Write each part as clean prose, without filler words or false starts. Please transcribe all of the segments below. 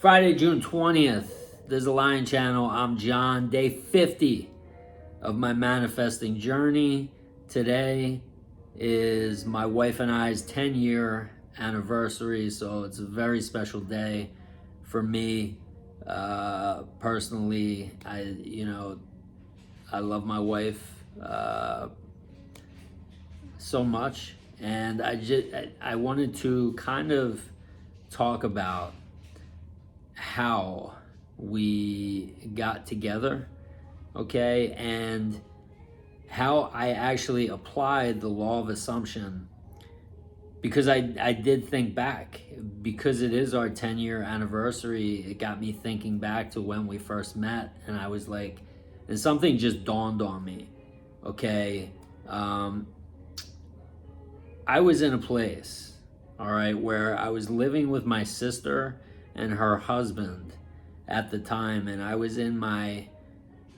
Friday, June 20th. There's a Lion Channel. I'm John. Day 50 of my manifesting journey. Today is my wife and I's 10-year anniversary, so it's a very special day for me. Personally, I love my wife so much, and I wanted to kind of talk about how we got together, okay, and how I actually applied the law of assumption, because I did think back, because it is our 10-year anniversary. It got me thinking back to when we first met, and I was like, and something just dawned on me, okay. I was in a place, all right, where I was living with my sister and her husband at the time, and I was in my,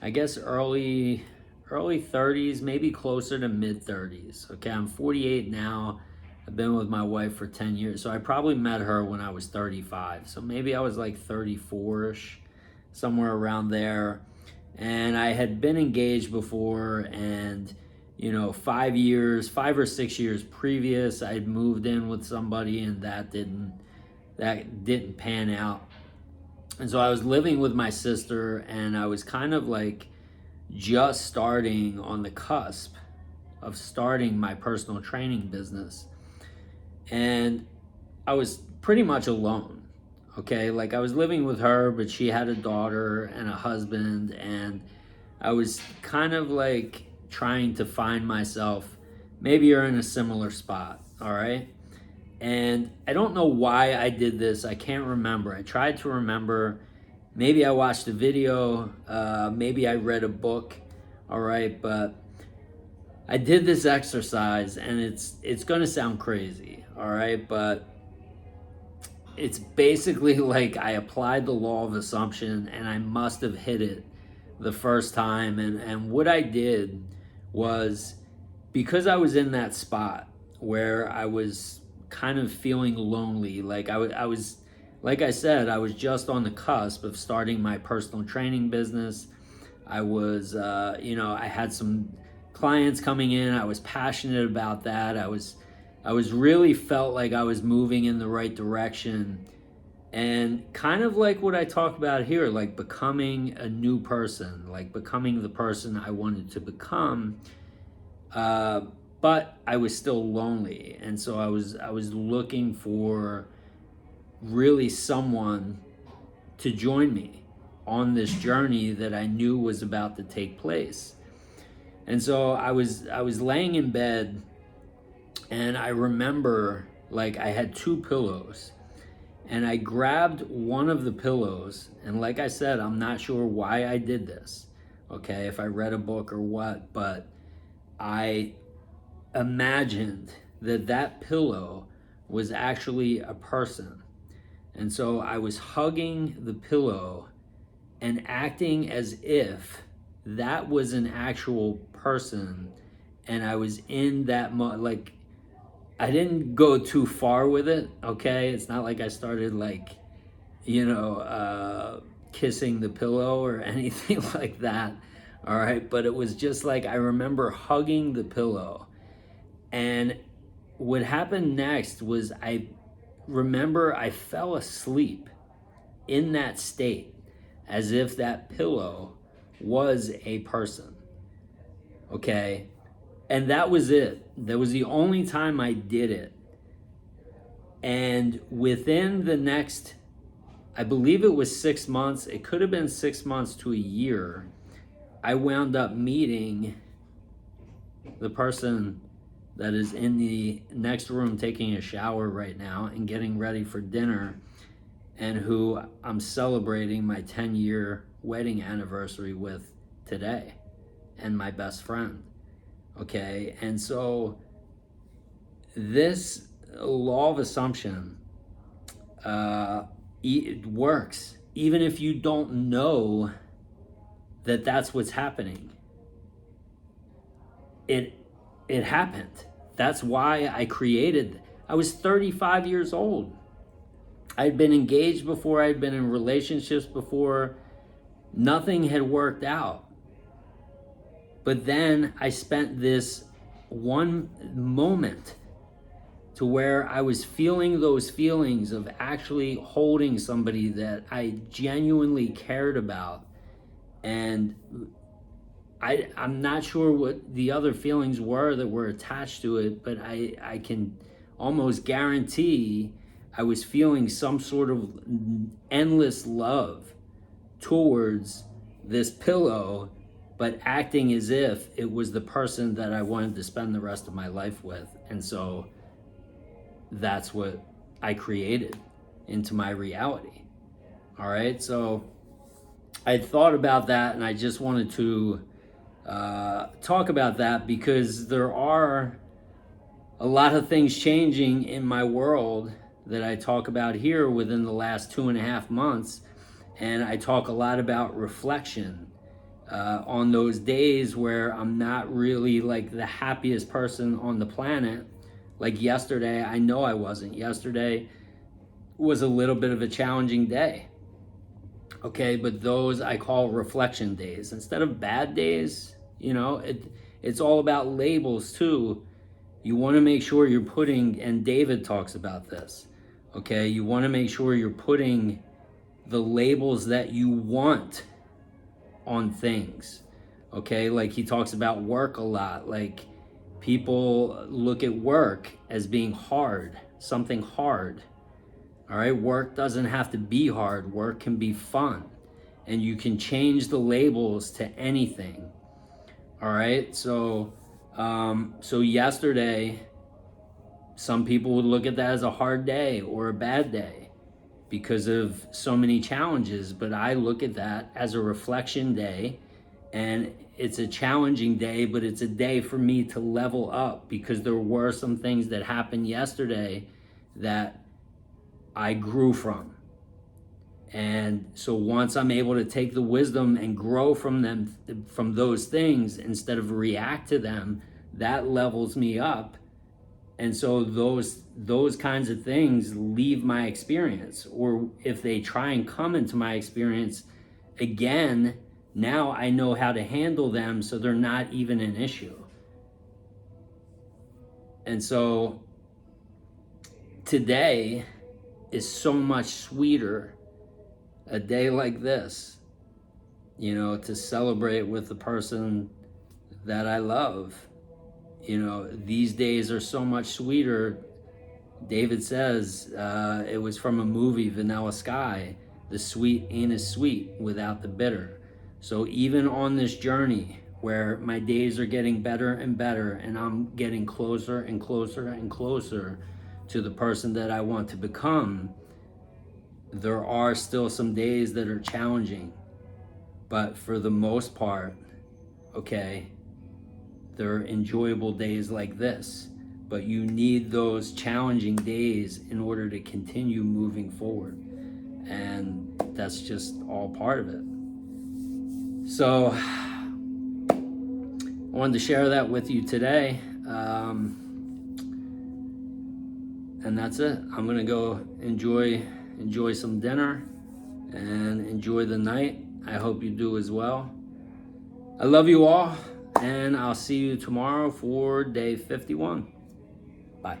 I guess, early 30s, maybe closer to mid 30s. Okay, I'm 48 now. I've been with my wife for 10 years, so I probably met her when I was 35. So maybe I was like 34ish, somewhere around there. And I had been engaged before, and 5 or 6 years previous, I'd moved in with somebody, and that didn't pan out. And so I was living with my sister, and I was kind of like just starting on the cusp of starting my personal training business. And I was pretty much alone, okay? Like, I was living with her, but she had a daughter and a husband, and I was kind of like trying to find myself. Maybe you're in a similar spot, all right? And I don't know why I did this. I can't remember. I tried to remember. Maybe I watched a video. Maybe I read a book. All right. But I did this exercise, and it's going to sound crazy. All right. But it's basically like I applied the law of assumption, and I must have hit it the first time. And what I did was, because I was in that spot where I was kind of feeling lonely, like I was, like I said, I was just on the cusp of starting my personal training business. I was, I had some clients coming in. I was passionate about that. I was really felt like I was moving in the right direction, and kind of like what I talk about here, like becoming a new person, like becoming the person I wanted to become. But I was still lonely, and so I was looking for really someone to join me on this journey that I knew was about to take place. And so I was laying in bed, and I remember, like, I had two pillows, and I grabbed one of the pillows, and like I said, I'm not sure why I did this, okay, if I read a book or what, but I imagined that pillow was actually a person. And so I was hugging the pillow and acting as if that was an actual person, and I was in that like, I didn't go too far with it, okay? It's not like I started like, kissing the pillow or anything like that, all right? But it was just like, I remember hugging the pillow. And what happened next was, I remember I fell asleep in that state, as if that pillow was a person, okay? And that was it. That was the only time I did it. And within the next, I believe it was 6 months, it could have been 6 months to a year, I wound up meeting the person that is in the next room taking a shower right now and getting ready for dinner, and who I'm celebrating my 10-year wedding anniversary with today, and my best friend, okay? And so this law of assumption, it works even if you don't know that that's what's happening. It happened. That's why I was 35 years old. I'd been engaged before, I'd been in relationships before. Nothing had worked out. But then I spent this one moment to where I was feeling those feelings of actually holding somebody that I genuinely cared about. And I'm not sure what the other feelings were that were attached to it, but I can almost guarantee I was feeling some sort of endless love towards this pillow, but acting as if it was the person that I wanted to spend the rest of my life with. And so that's what I created into my reality. All right, so I thought about that, and I just wanted to talk about that because there are a lot of things changing in my world that I talk about here within the last 2.5 months. And I talk a lot about reflection on those days where I'm not really like the happiest person on the planet. Like yesterday, I know I wasn't. Yesterday was a little bit of a challenging day. Okay, but those I call reflection days. Instead of bad days, it's all about labels too. You want to make sure you're putting, and David talks about this, okay? You want to make sure you're putting the labels that you want on things, okay? Like he talks about work a lot. Like people look at work as being hard, something hard. All right, work doesn't have to be hard. Work can be fun, and you can change the labels to anything. All right, so yesterday, some people would look at that as a hard day or a bad day because of so many challenges, but I look at that as a reflection day, and it's a challenging day, but it's a day for me to level up because there were some things that happened yesterday that I grew from. And so once I'm able to take the wisdom and grow from them, from those things, instead of react to them, that levels me up. And so those kinds of things leave my experience, or if they try and come into my experience again, now I know how to handle them so they're not even an issue. And so today is so much sweeter, a day like this, to celebrate with the person that I love. These days are so much sweeter. David says, it was from a movie, Vanilla Sky, the sweet ain't as sweet without the bitter. So even on this journey where my days are getting better and better, and I'm getting closer and closer and closer to the person that I want to become, there are still some days that are challenging. But for the most part, okay, there are enjoyable days like this. But you need those challenging days in order to continue moving forward. And that's just all part of it. So I wanted to share that with you today. And that's it. I'm gonna go enjoy some dinner and enjoy the night. I hope you do as well. I love you all, and I'll see you tomorrow for day 51. Bye.